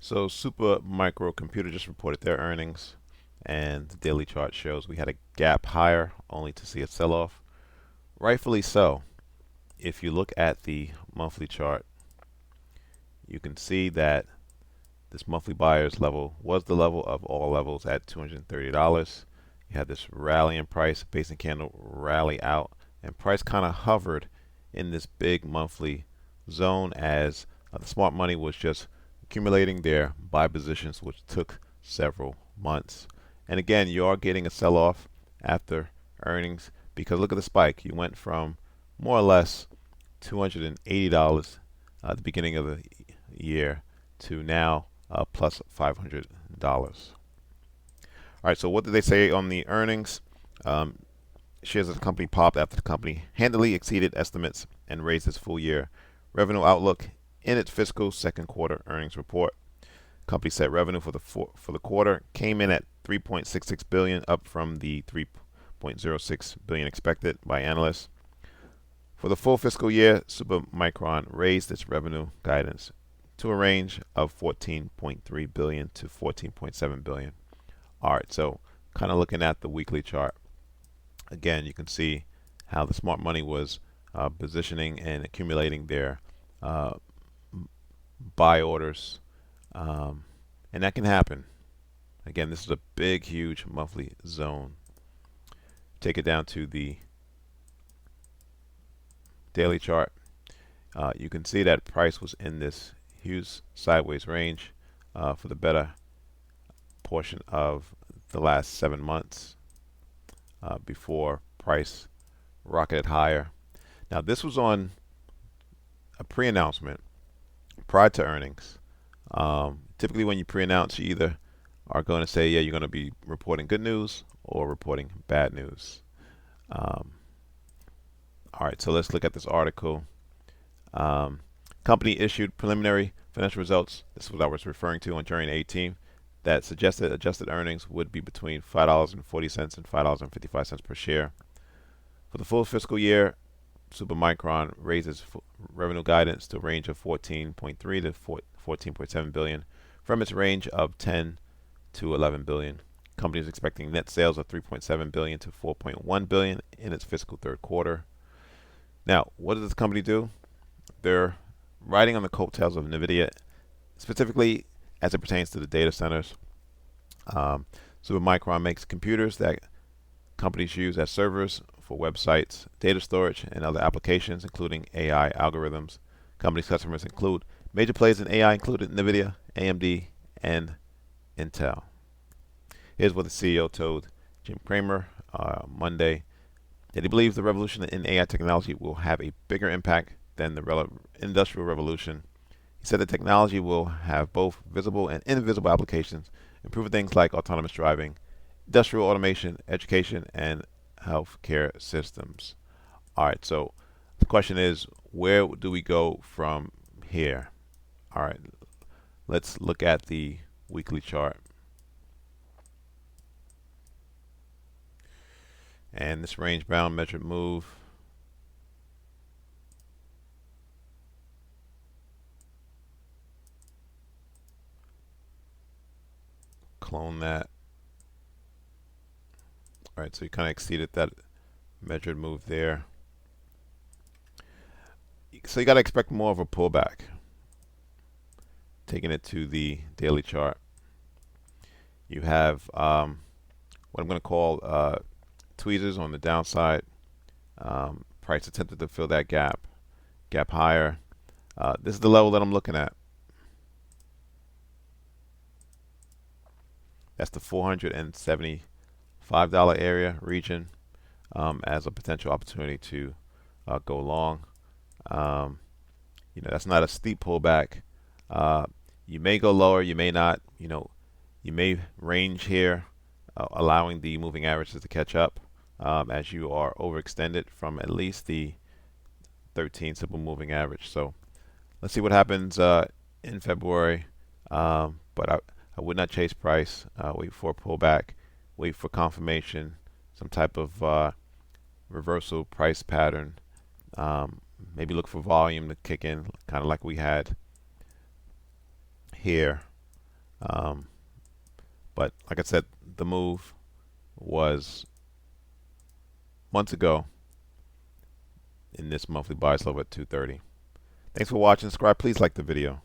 So Super Micro Computer just reported their earnings, and the daily chart shows we had a gap higher only to see a sell-off. Rightfully so. If you look at the monthly chart, you can see that this monthly buyers level was the level of all levels at $230. You had this rally in price, base and candle rally out, and price kind of hovered in this big monthly zone as the smart money was just accumulating their buy positions, which took several months. And again, you are getting a sell-off after earnings because look at the spike. You went from more or less $280 at the beginning of the year to now plus $500. All right, so what did they say on the earnings? Um, Shares of the company popped after the company handily exceeded estimates and raised its full year revenue outlook in its fiscal second quarter earnings report. Company said revenue for the quarter came in at 3.66 billion, up from the 3.06 billion expected by analysts. For the full fiscal year, Supermicron raised its revenue guidance to a range of 14.3 billion to 14.7 billion. All right, so kind of looking at the weekly chart. Again, you can see how the smart money was positioning and accumulating their uh, buy orders, and that can happen. Again, this is a big, huge monthly zone. Take it down to the daily chart. You can see that price was in this huge sideways range for the better portion of the last 7 months before price rocketed higher. Now, this was on a pre-announcement prior to earnings. Typically, when you pre-announce, you either are going to say, yeah, you're going to be reporting good news or reporting bad news. Um, all right, so let's look at this article. Um, Company issued preliminary financial results. This is what I was referring to on January 18th. That suggested adjusted earnings would be between $5.40 and $5.55 per share. For the full fiscal year, Supermicron raises revenue guidance to a range of 14.3 to 14.7 billion from its range of 10 to 11 billion. Company is expecting net sales of 3.7 billion to 4.1 billion in its fiscal third quarter. Now, what does this company do? They're riding on the coattails of NVIDIA, specifically as it pertains to the data centers. Supermicron makes computers that companies use as servers for websites, data storage, and other applications, including AI algorithms. Company's customers include major players in AI, including NVIDIA, AMD, and Intel. Here's what the CEO told Jim Cramer Monday that he believes the revolution in AI technology will have a bigger impact than the industrial revolution. He said the technology will have both visible and invisible applications, improving things like autonomous driving, industrial automation, education, and healthcare systems. All right, so the question is, where do we go from here? All right, let's look at the weekly chart. And this range bound measured move. Clone that. All right, so you kind of exceeded that measured move there. So you got to expect more of a pullback. Taking it to the daily chart, you have what I'm going to call tweezers on the downside. Price attempted to fill that gap higher. This is the level that I'm looking at. That's the $475 area region as a potential opportunity to go long. That's not a steep pullback. You may go lower, you may not. You may range here, allowing the moving averages to catch up as you are overextended from at least the 13 simple moving average. So let's see what happens in February. But I would not chase price. Wait for a pullback. Wait for confirmation, some type of reversal price pattern. Maybe look for volume to kick in, kind of like we had here Um, but like I said, the move was months ago in this monthly buy slope at 230. Thanks for watching. Subscribe. Please like the video.